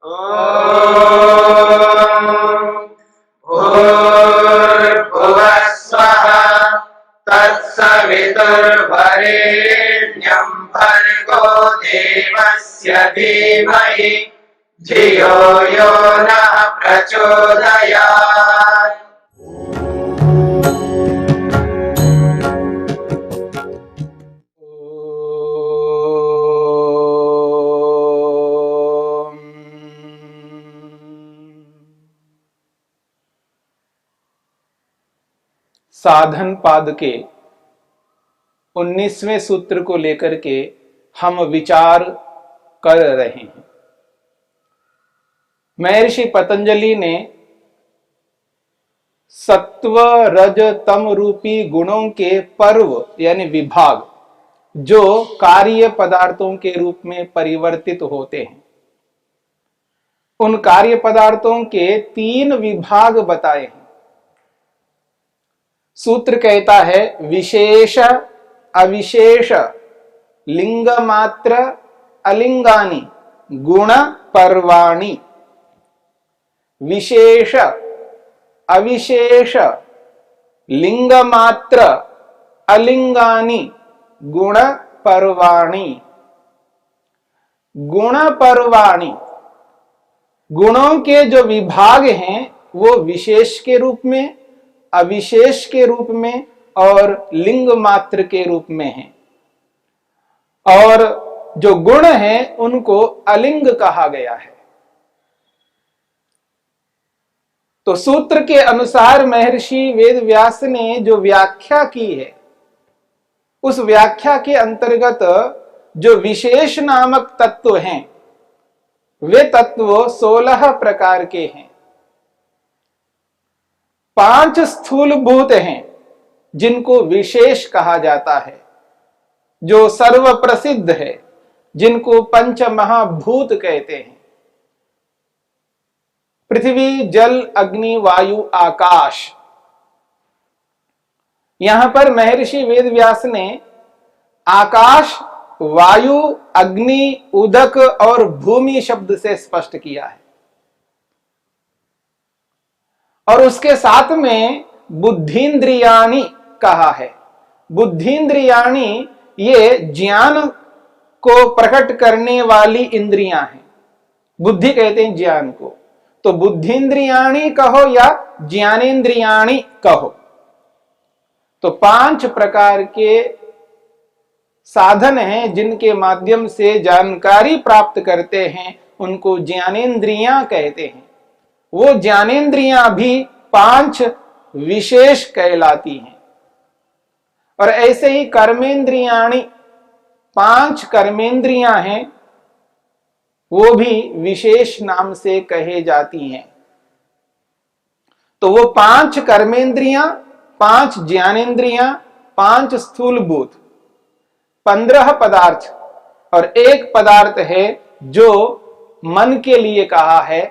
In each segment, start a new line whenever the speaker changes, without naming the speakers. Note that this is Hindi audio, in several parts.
भूर्भुवः स्वः तत्सवितुर्वरेण्यं भर्गो देवस्य धीमहि धियो यो नः प्रचोदयात्।
साधन पाद के 19वें सूत्र को लेकर के हम विचार कर रहे हैं। महर्षि पतंजलि ने सत्व रज तम रूपी गुणों के पर्व यानी विभाग जो कार्य पदार्थों के रूप में परिवर्तित होते हैं, उन कार्य पदार्थों के 3 विभाग बताए हैं। सूत्र कहता है विशेष अविशेष लिंग मात्र अलिंगानी गुण पर्वाणि। विशेष अविशेष लिंग मात्र अलिंगानी गुण पर्वाणि। गुण पर्वाणि, गुणों के जो विभाग हैं वो विशेष के रूप में, अविशेष के रूप में और लिंग मात्र के रूप में हैं। और जो गुण हैं उनको अलिंग कहा गया है। तो सूत्र के अनुसार महर्षि वेदव्यास ने जो व्याख्या की है, उस व्याख्या के अंतर्गत जो विशेष नामक तत्व हैं वे तत्व 16 प्रकार के हैं। 5 स्थूलभूत हैं जिनको विशेष कहा जाता है, जो सर्व प्रसिद्ध है, जिनको पंच महाभूत कहते हैं। पृथ्वी जल अग्नि वायु आकाश। यहां पर महर्षि वेदव्यास ने आकाश, वायु, अग्नि, उदक और भूमि शब्द से स्पष्ट किया है। और उसके साथ में बुद्धिन्द्रियाणि कहा है। बुद्धिन्द्रियाणि ये ज्ञान को प्रकट करने वाली इंद्रियां हैं। बुद्धि कहते हैं ज्ञान को, तो बुद्धिन्द्रियाणि कहो या ज्ञानेन्द्रियाणि कहो। तो 5 प्रकार के साधन हैं जिनके माध्यम से जानकारी प्राप्त करते हैं, उनको ज्ञानेन्द्रियां कहते हैं। वो ज्ञानेन्द्रियां भी 5 विशेष कहलाती हैं। और ऐसे ही कर्मेंद्रियाणि 5 कर्मेंद्रियां हैं, वो भी विशेष नाम से कहे जाती हैं। तो वो 5 कर्मेंद्रियां, 5 ज्ञानेन्द्रियां, 5 स्थूलभूत, 15 पदार्थ और 1 पदार्थ है जो मन के लिए कहा है।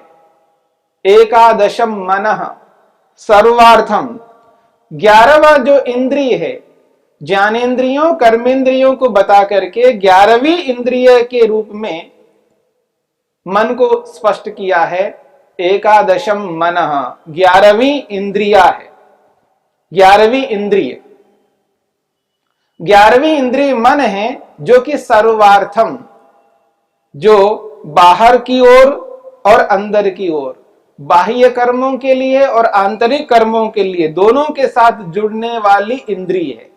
एकादशम मनः सर्वार्थम। 11वां जो इंद्रिय है, ज्ञानेन्द्रियों कर्मेंद्रियों को बता करके 11वीं इंद्रिय के रूप में मन को स्पष्ट किया है। एकादशम मनः 11वीं इंद्रिया है। 11वीं इंद्रिय 11वीं इंद्रिय मन है, जो कि सर्वार्थम, जो बाहर की ओर और अंदर की ओर, बाह्य कर्मों के लिए और आंतरिक कर्मों के लिए दोनों के साथ जुड़ने वाली इंद्रिय है।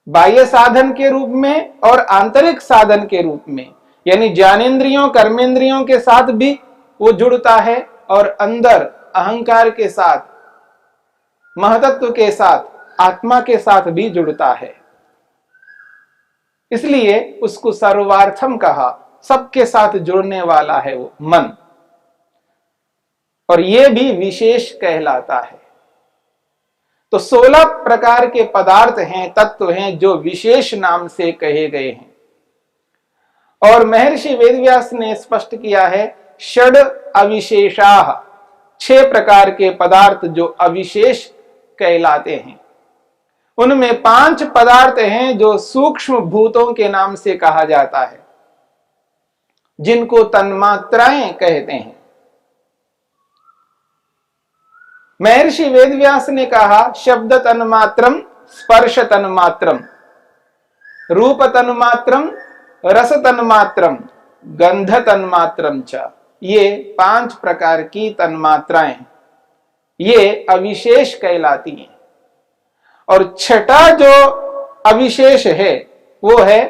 बाह्य साधन के रूप में और आंतरिक साधन के रूप में, यानी ज्ञानेन्द्रियों कर्मेंद्रियों के साथ भी वो जुड़ता है और अंदर अहंकार के साथ, महतत्व के साथ, आत्मा के साथ भी जुड़ता है। इसलिए उसको सर्वार्थम कहा। सबके साथ जुड़ने वाला है वो मन, और ये भी विशेष कहलाता है। तो 16 प्रकार के पदार्थ हैं, तत्व हैं, जो विशेष नाम से कहे गए हैं। और महर्षि वेदव्यास ने स्पष्ट किया है षड अविशेषाः, 6 प्रकार के पदार्थ जो अविशेष कहलाते हैं। उनमें 5 पदार्थ हैं जो सूक्ष्म भूतों के नाम से कहा जाता है। जिनको तन्मात्राएं कहते हैं। महर्षि वेदव्यास ने कहा शब्द तन्मात्रम, स्पर्श तन्मात्रम, रूप तन्मात्रम, रस तन्मात्रम, गंध तन्मात्रम च। ये 5 प्रकार की तन्मात्राएं ये अविशेष कहलाती हैं। और छठा जो अविशेष है वो है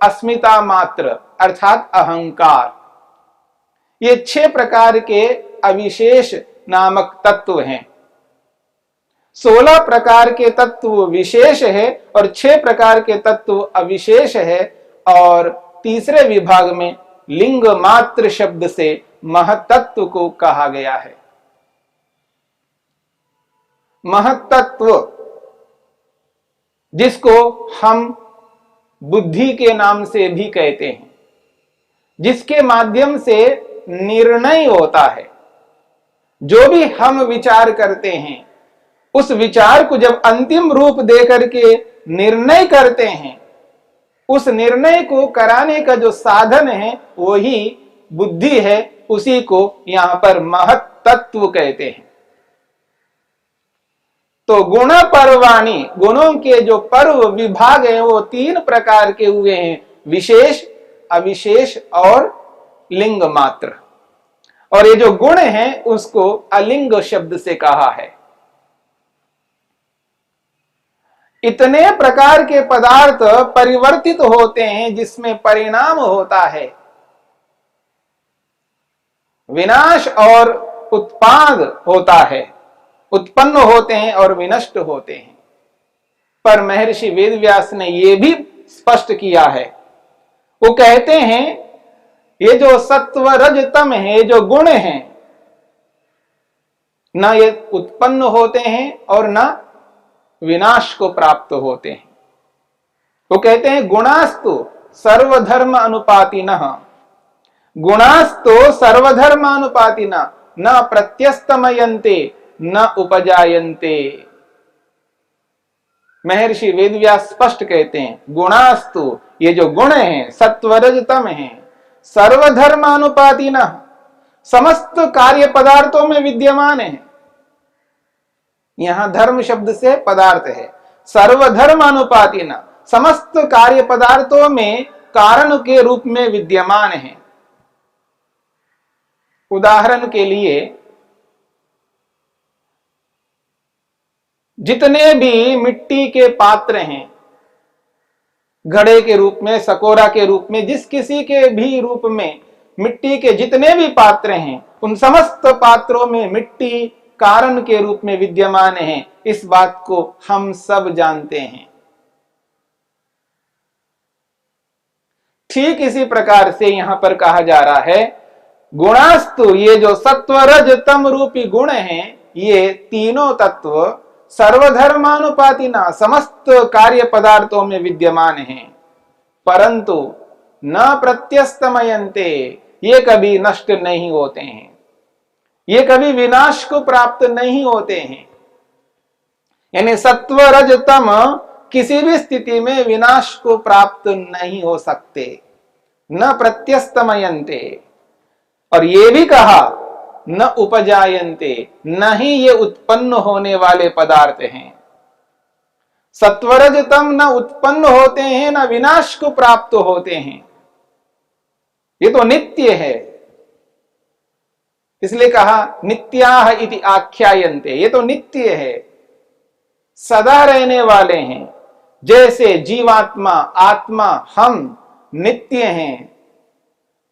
अस्मिता मात्र अर्थात अहंकार। ये 6 प्रकार के अविशेष नामक तत्व हैं। 16 प्रकार के तत्व विशेष है और 6 प्रकार के तत्व अविशेष है। और तीसरे विभाग में लिंग मात्र शब्द से महत्त्व को कहा गया है। महत्त्व जिसको हम बुद्धि के नाम से भी कहते हैं, जिसके माध्यम से निर्णय होता है। जो भी हम विचार करते हैं उस विचार को जब अंतिम रूप देकर के निर्णय करते हैं, उस निर्णय को कराने का जो साधन है वही बुद्धि है। उसी को यहां पर महत्त्व कहते हैं। तो गुण पर्वाणी, गुणों के जो पर्व विभाग हैं वो 3 प्रकार के हुए हैं, विशेष, अविशेष और लिंग मात्र। और ये जो गुण हैं उसको अलिंग शब्द से कहा है। इतने प्रकार के पदार्थ परिवर्तित होते हैं जिसमें परिणाम होता है विनाश और उत्पाद होता है, उत्पन्न होते हैं और विनष्ट होते हैं। पर महर्षि वेदव्यास ने यह भी स्पष्ट किया है। वो कहते हैं ये जो सत्व रज तम है, जो गुण हैं, ना ये उत्पन्न होते हैं और ना विनाश को प्राप्त होते हैं। वो कहते हैं गुणास्तु सर्वधर्म अनुपातिनः, गुणास्तु सर्वधर्मानुपातिना न प्रत्यस्तमयन्ते न उपजायन्ते। महर्षि वेदव्यास स्पष्ट कहते हैं गुणास्तु, ये जो गुण हैं सत्वरज तम हैं, सर्वधर्मानुपातिना, समस्त कार्य पदार्थों में विद्यमान है। यहां धर्म शब्द से पदार्थ है। सर्वधर्मानुपातिना, समस्त कार्य पदार्थों में कारण के रूप में विद्यमान है। उदाहरण के लिए जितने भी मिट्टी के पात्र हैं, घड़े के रूप में, सकोरा के रूप में, जिस किसी के भी रूप में मिट्टी के जितने भी पात्र हैं, उन समस्त पात्रों में मिट्टी कारण के रूप में विद्यमान है। इस बात को हम सब जानते हैं। ठीक इसी प्रकार से यहां पर कहा जा रहा है गुणास्तु, ये जो सत्व रज तम रूपी गुण हैं, ये तीनों तत्व सर्वधर्मानुपातिना, समस्त कार्य पदार्थों में विद्यमान हैं, परंतु न प्रत्यस्तमयन्ते, ये कभी नष्ट नहीं होते हैं, ये कभी विनाश को प्राप्त नहीं होते हैं। यानी सत्व रज तम किसी भी स्थिति में विनाश को प्राप्त नहीं हो सकते, न प्रत्यस्तमयन्ते। और ये भी कहा न उपजायन्ते, न ही ये उत्पन्न होने वाले पदार्थ हैं। सत्वरज तम न उत्पन्न होते हैं न विनाश को प्राप्त होते हैं, ये तो नित्य है। इसलिए कहा नित्याह इति आख्यायन्ते, ये तो नित्य है, सदा रहने वाले हैं। जैसे जीवात्मा, आत्मा, हम नित्य हैं,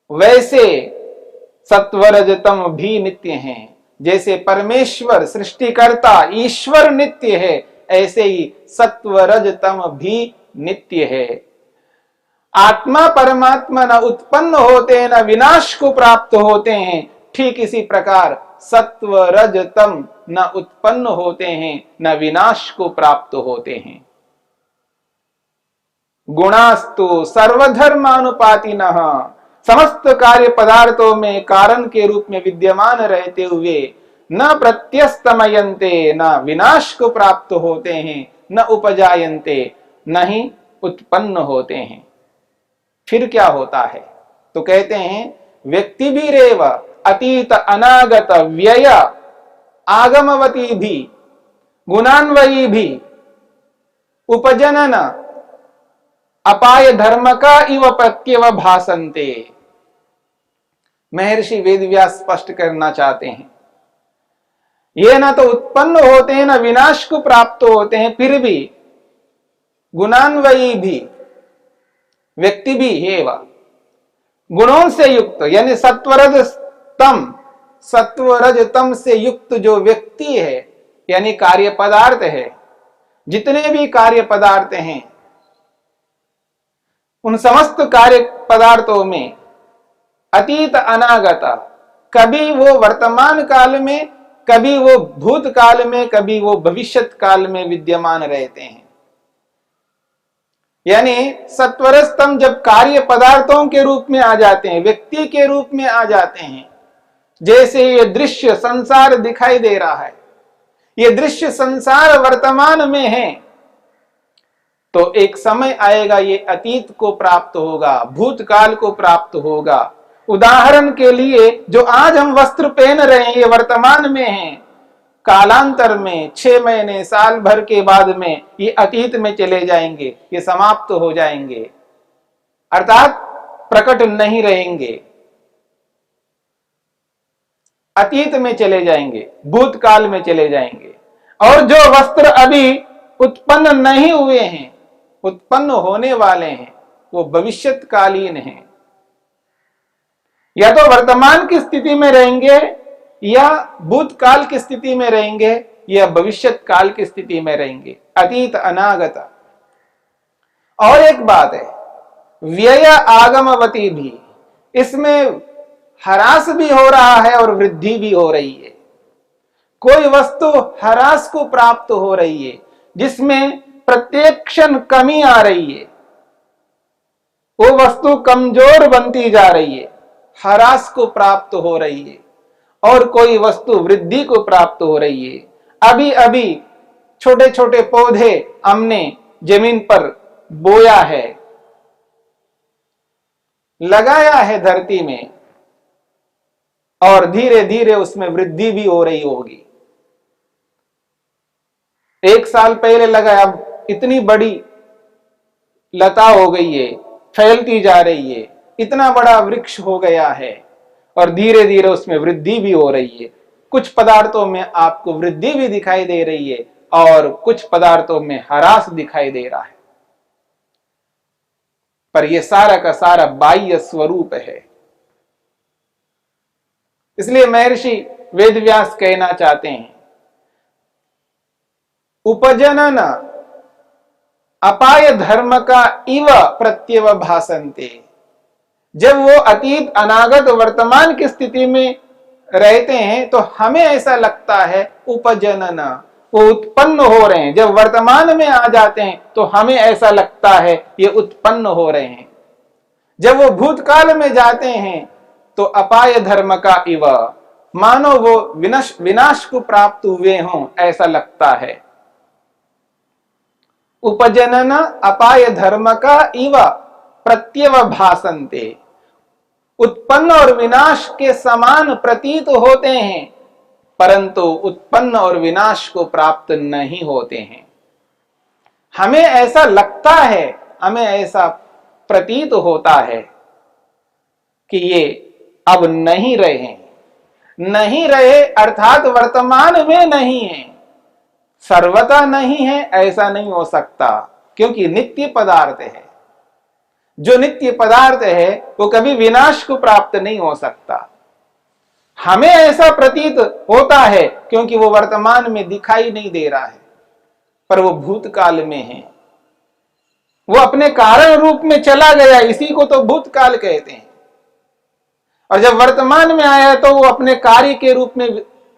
वैसे सत्वरजतम भी नित्य हैं। जैसे परमेश्वर सृष्टिकर्ता ईश्वर नित्य है, ऐसे ही सत्वरजतम भी नित्य है। आत्मा परमात्मा न उत्पन्न होते हैं न विनाश को प्राप्त होते हैं, ठीक इसी प्रकार सत्वरजतम न उत्पन्न होते हैं न विनाश को प्राप्त होते हैं। गुणास्तु सर्वधर्मानुपातिनः, समस्त कार्य पदार्थों में कारण के रूप में विद्यमान रहते हुए न प्रत्यस्तमयन्ते, न विनाश को प्राप्त होते हैं, न उपजायन्ते, न ही उत्पन्न होते हैं। फिर क्या होता है? तो कहते हैं व्यक्ति भी रेव अतीत अनागत व्यय आगमवती भी गुणान्वयी भी उपजनन अपाय धर्म का इव प्रत्यव भासन्ते। महर्षि वेदव्यास स्पष्ट करना चाहते हैं, ये ना तो उत्पन्न होते हैं ना विनाश को प्राप्त होते हैं, फिर भी गुणान्वयी भी व्यक्ति भी है वह गुणों से युक्त, यानी सत्वरज तम से युक्त जो व्यक्ति है, यानी कार्य पदार्थ है, जितने भी कार्य पदार्थ हैं उन समस्त कार्य पदार्थों में अतीत अनागत, कभी वो वर्तमान काल में, कभी वो भूतकाल में, कभी वो भविष्यत काल में विद्यमान रहते हैं। यानी सत्वरस्तम जब कार्य पदार्थों के रूप में आ जाते हैं, व्यक्ति के रूप में आ जाते हैं, जैसे ये दृश्य संसार दिखाई दे रहा है, ये दृश्य संसार वर्तमान में है, तो एक समय आएगा ये अतीत को प्राप्त होगा, भूतकाल को प्राप्त होगा। उदाहरण के लिए जो आज हम वस्त्र पहन रहे हैं ये वर्तमान में हैं, कालांतर में 6 महीने साल भर के बाद में ये अतीत में चले जाएंगे, ये समाप्त हो जाएंगे, अर्थात प्रकट नहीं रहेंगे, अतीत में चले जाएंगे, भूतकाल में चले जाएंगे। और जो वस्त्र अभी उत्पन्न नहीं हुए हैं, उत्पन्न होने वाले हैं, वो भविष्यतकालीन हैं, या तो वर्तमान की स्थिति में रहेंगे, या भूतकाल की स्थिति में रहेंगे, या भविष्यत काल की स्थिति में रहेंगे, अतीत अनागत। और एक बात है, व्यय आगमवती भी, इसमें ह्रास भी हो रहा है और वृद्धि भी हो रही है। कोई वस्तु ह्रास को प्राप्त हो रही है, जिसमें प्रत्येक क्षण कमी आ रही है, वो वस्तु कमजोर बनती जा रही है, ह्रास को प्राप्त हो रही है। और कोई वस्तु वृद्धि को प्राप्त हो रही है। अभी अभी छोटे छोटे पौधे हमने जमीन पर बोया है, लगाया है धरती में, और धीरे धीरे उसमें वृद्धि भी हो रही होगी। 1 साल पहले लगाया, अब इतनी बड़ी लता हो गई है, फैलती जा रही है, इतना बड़ा वृक्ष हो गया है, और धीरे धीरे उसमें वृद्धि भी हो रही है। कुछ पदार्थों में आपको वृद्धि भी दिखाई दे रही है और कुछ पदार्थों में ह्रास दिखाई दे रहा है, पर यह सारा का सारा बाह्य स्वरूप है। इसलिए महर्षि वेदव्यास कहना चाहते हैं, उपजनन अपाय धर्म का इव प्रत्यव भासन्ते। जब वो अतीत अनागत वर्तमान की स्थिति में रहते हैं तो हमें ऐसा लगता है उपजनन, वो उत्पन्न हो रहे हैं। जब वर्तमान में आ जाते हैं तो हमें ऐसा लगता है ये उत्पन्न हो रहे हैं। जब वो भूतकाल में जाते हैं तो अपाय धर्म का इव, मानो वो विनाश को प्राप्त हुए हों ऐसा लगता है। उपजनन अपाय धर्म का इव प्रत्यव भासन्ते, उत्पन्न और विनाश के समान प्रतीत होते हैं, परंतु उत्पन्न और विनाश को प्राप्त नहीं होते हैं। हमें ऐसा लगता है, हमें ऐसा प्रतीत होता है कि ये अब नहीं रहे, नहीं रहे अर्थात वर्तमान में नहीं है, सर्वथा नहीं है ऐसा नहीं हो सकता, क्योंकि नित्य पदार्थ है। जो नित्य पदार्थ है वो कभी विनाश को प्राप्त नहीं हो सकता। हमें ऐसा प्रतीत होता है क्योंकि वो वर्तमान में दिखाई नहीं दे रहा है, पर वो भूतकाल में है, वो अपने कारण रूप में चला गया, इसी को तो भूतकाल कहते हैं। और जब वर्तमान में आया तो वो अपने कार्य के रूप में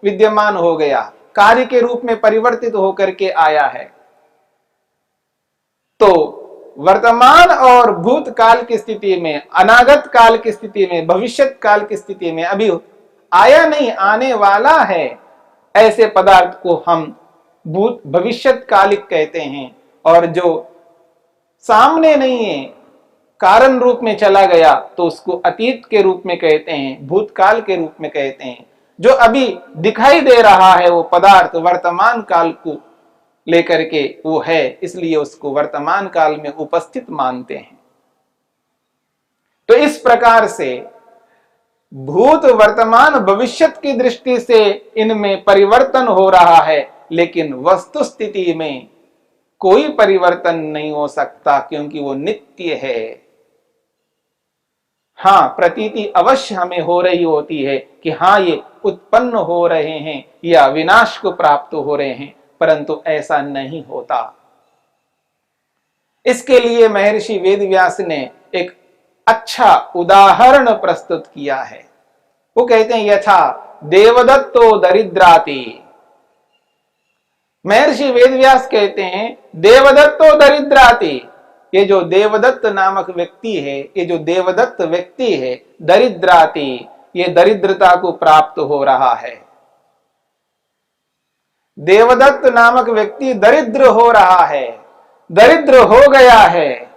विद्यमान हो गया, कार्य के रूप में परिवर्तित होकर के आया है। तो वर्तमान और भूतकाल की स्थिति में, अनागत काल की स्थिति में, भविष्यत काल की स्थिति में अभी आया नहीं, आने वाला है, ऐसे पदार्थ को हम भविष्यत कालिक कहते हैं। और जो सामने नहीं है, कारण रूप में चला गया तो उसको अतीत के रूप में कहते हैं, भूतकाल के रूप में कहते हैं। जो अभी दिखाई दे रहा है वो पदार्थ वर्तमान काल को लेकर के वो है, इसलिए उसको वर्तमान काल में उपस्थित मानते हैं। तो इस प्रकार से भूत, वर्तमान, भविष्यत की दृष्टि से इनमें परिवर्तन हो रहा है, लेकिन वस्तु स्थिति में कोई परिवर्तन नहीं हो सकता क्योंकि वो नित्य है। हाँ, प्रतीति अवश्य हमें हो रही होती है कि हाँ ये उत्पन्न हो रहे हैं या विनाश को प्राप्त हो रहे हैं, परंतु ऐसा नहीं होता। इसके लिए महर्षि वेदव्यास ने एक अच्छा उदाहरण प्रस्तुत किया है। वो कहते हैं यथा देवदत्तो दरिद्राति। महर्षि वेदव्यास कहते हैं देवदत्तो दरिद्राति, ये जो देवदत्त नामक व्यक्ति है, ये जो देवदत्त व्यक्ति है, दरिद्राति, ये दरिद्रता को प्राप्त हो रहा है। देवदत्त नामक व्यक्ति दरिद्र हो रहा है, दरिद्र हो गया है।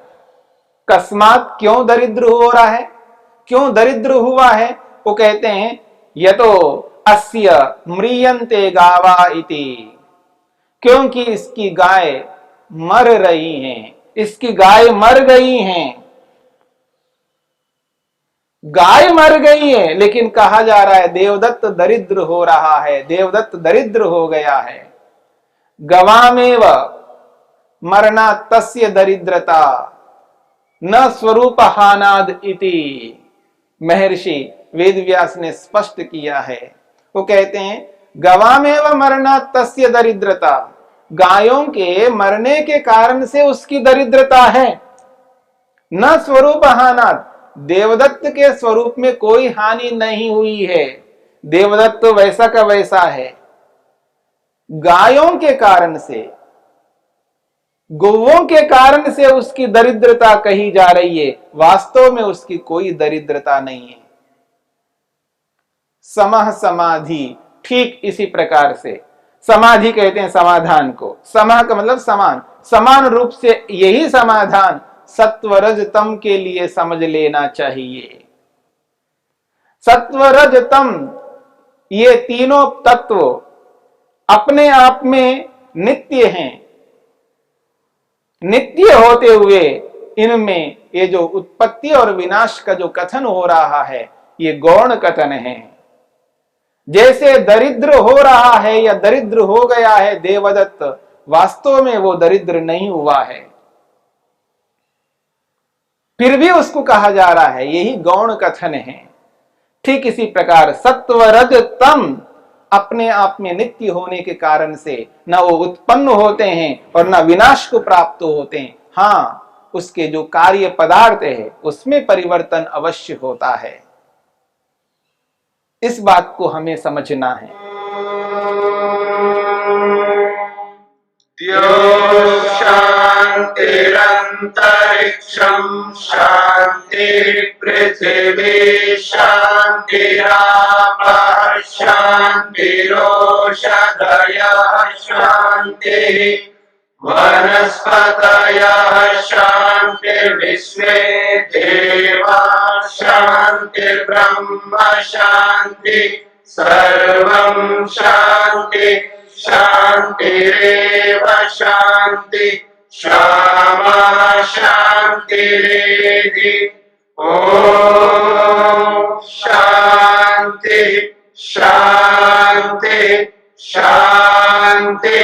कस्मात, क्यों दरिद्र हो रहा है, क्यों दरिद्र हुआ है? वो कहते हैं यतो अस्य म्रियन्ते गावा इति, क्योंकि इसकी गाय मर रही हैं, इसकी गाय मर गई हैं। गाय मर गई है, लेकिन कहा जा रहा है देवदत्त दरिद्र हो रहा है, देवदत्त दरिद्र हो गया है। गवामेव मरना तस्य दरिद्रता न स्वरूप हानाद इति, महर्षि वेदव्यास ने स्पष्ट किया है। वो कहते हैं गवामेव मरना तस्य दरिद्रता, गायों के मरने के कारण से उसकी दरिद्रता है। न स्वरूप हानाद, देवदत्त के स्वरूप में कोई हानि नहीं हुई है, देवदत्त वैसा का वैसा है। गायों के कारण से, गौओं के कारण से उसकी दरिद्रता कही जा रही है, वास्तव में उसकी कोई दरिद्रता नहीं है। समः समाधि, ठीक इसी प्रकार से समाधि कहते हैं समाधान को। समः का मतलब समान, समान रूप से यही समाधान सत्व रज तम के लिए समझ लेना चाहिए। सत्व रज तम, ये तीनों तत्व अपने आप में नित्य हैं। नित्य होते हुए इनमें ये जो उत्पत्ति और विनाश का जो कथन हो रहा है, ये गौण कथन है। जैसे दरिद्र हो रहा है या दरिद्र हो गया है देवदत्त, वास्तव में वो दरिद्र नहीं हुआ है, फिर भी उसको कहा जा रहा है, यही गौण कथन है। ठीक इसी प्रकार सत्व रज तम अपने आप में नित्य होने के कारण से न वो उत्पन्न होते हैं और न विनाश को प्राप्त होते हैं। हाँ, उसके जो कार्य पदार्थ है उसमें परिवर्तन अवश्य होता है। इस बात को हमें समझना है।
शांतिरंतरिक्षं शांति पृथिवी शांतिरापः शांतिरोषधयः शांति वनस्पतयः शांतिर्विश्वे देवाः शांतिर्ब्रह्म शांति सर्वं शांति शांतिरेव शांति क्षमा शांतिरेधि। ओम शांति शांति शांति